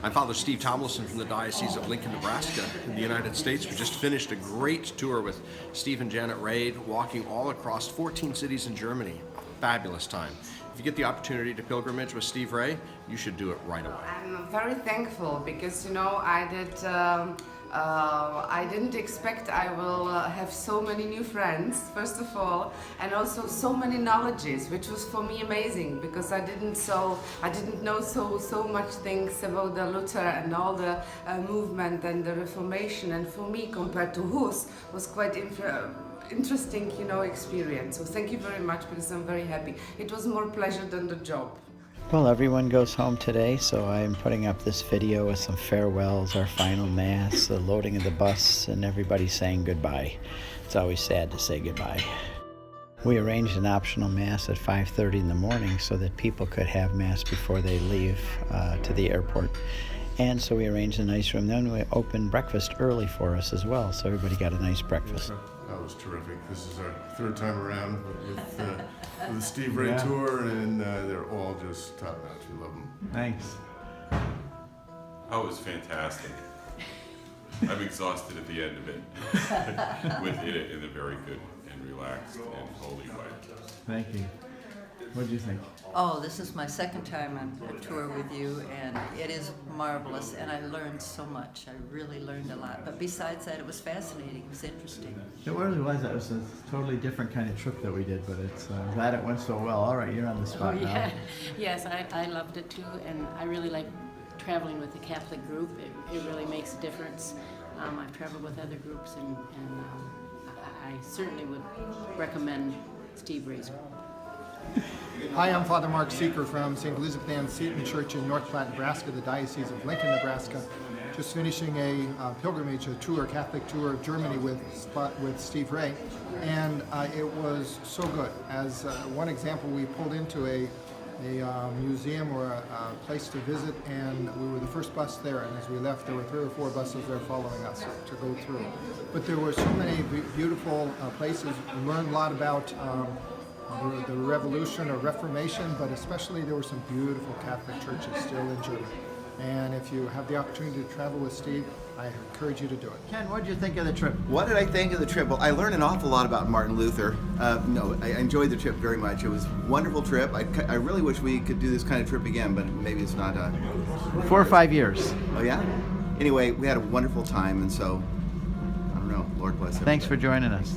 I'm Father Steve Thomlison from the Diocese of Lincoln, Nebraska in the United States. We just finished a great tour with Steve and Janet Raid, walking all across 14 cities in Germany. A fabulous time. If you get the opportunity to pilgrimage with Steve Ray, you should do it right away. I'm very thankful because, I didn't expect I will have so many new friends, first of all, and also so many knowledges, which was for me amazing because I didn't know so much things about the Luther and all the movement and the Reformation, and for me, compared to Hus, was quite interesting, experience. So thank you very much because I'm very happy. It was more pleasure than the job. Well, everyone goes home today, so I'm putting up this video with some farewells, our final mass, the loading of the bus, and everybody saying goodbye. It's always sad to say goodbye. We arranged an optional mass at 5:30 in the morning so that people could have mass before they leave to the airport. And so we arranged a nice room. Then we opened breakfast early for us as well, so everybody got a nice breakfast. That was terrific. This is our third time around with the Steve Ray tour, and they're all just top notch. We love them. Thanks. Oh, it was fantastic. I'm exhausted at the end of it, with it in a very good and relaxed and holy way. Thank you. What did you think? Oh, this is my second time on a tour with you, and it is marvelous, and I learned so much. I really learned a lot. But besides that, it was fascinating. It was interesting. It really was. It was a totally different kind of trip that we did, but I'm glad it went so well. All right, you're on the spot now. Yes, I loved it too, and I really like traveling with the Catholic group. It really makes a difference. I've traveled with other groups, and I certainly would recommend Steve Ray's group. Hi, I'm Father Mark Seiker from St. Elizabeth Ann Seton Church in North Platte, Nebraska, the Diocese of Lincoln, Nebraska. Just finishing a pilgrimage, a tour, Catholic tour of Germany with Steve Ray, and it was so good. As one example, we pulled into a museum or a place to visit, and we were the first bus there, and as we left there were 3 or 4 buses there following us to go through. But there were so many beautiful places. We learned a lot about the Revolution or Reformation, but especially there were some beautiful Catholic churches still in Germany. And if you have the opportunity to travel with Steve, I encourage you to do it. Ken, what did you think of the trip? What did I think of the trip? Well, I learned an awful lot about Martin Luther. I enjoyed the trip very much. It was a wonderful trip. I really wish we could do this kind of trip again, but maybe it's not. 4 or 5 years. Oh, yeah? Anyway, we had a wonderful time, and so, I don't know, Lord bless everybody. Thanks for joining us.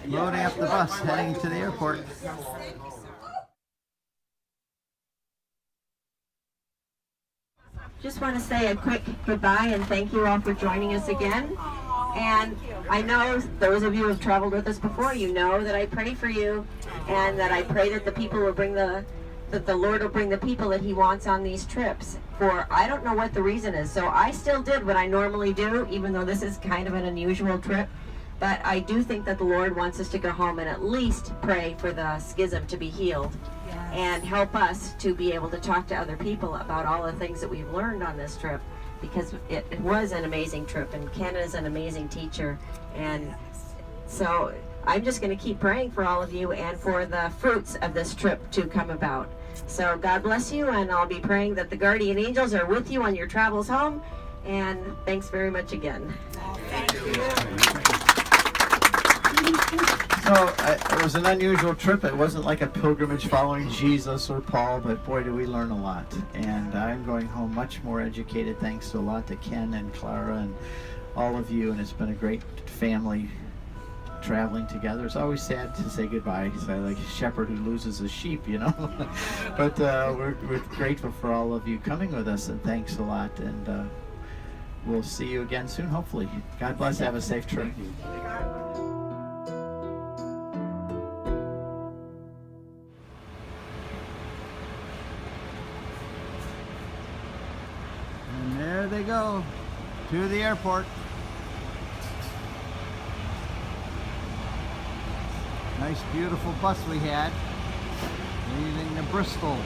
Loading up the bus, heading to the airport. Just want to say a quick goodbye and thank you all for joining us again. And I know those of you who have traveled with us before, you know that I pray for you, and that I pray that the people will bring that the Lord will bring the people that He wants on these trips. For I don't know what the reason is, so I still did what I normally do, even though this is kind of an unusual trip. But I do think that the Lord wants us to go home and at least pray for the schism to be healed. Yes. And help us to be able to talk to other people about all the things that we've learned on this trip, because it was an amazing trip, and Ken is an amazing teacher. And so I'm just going to keep praying for all of you and for the fruits of this trip to come about. So God bless you, and I'll be praying that the guardian angels are with you on your travels home. And thanks very much again. Thank you. So it was an unusual trip. It wasn't like a pilgrimage following Jesus or Paul, but boy, did we learn a lot. And I'm going home much more educated, thanks a lot to Ken and Klara and all of you. And it's been a great family traveling together. It's always sad to say goodbye. It's like a shepherd who loses a sheep, you know. But we're grateful for all of you coming with us, and thanks a lot. And we'll see you again soon, hopefully. God bless. Have a safe trip. And there they go, to the airport. Nice, beautiful bus we had, leaving to Bristol.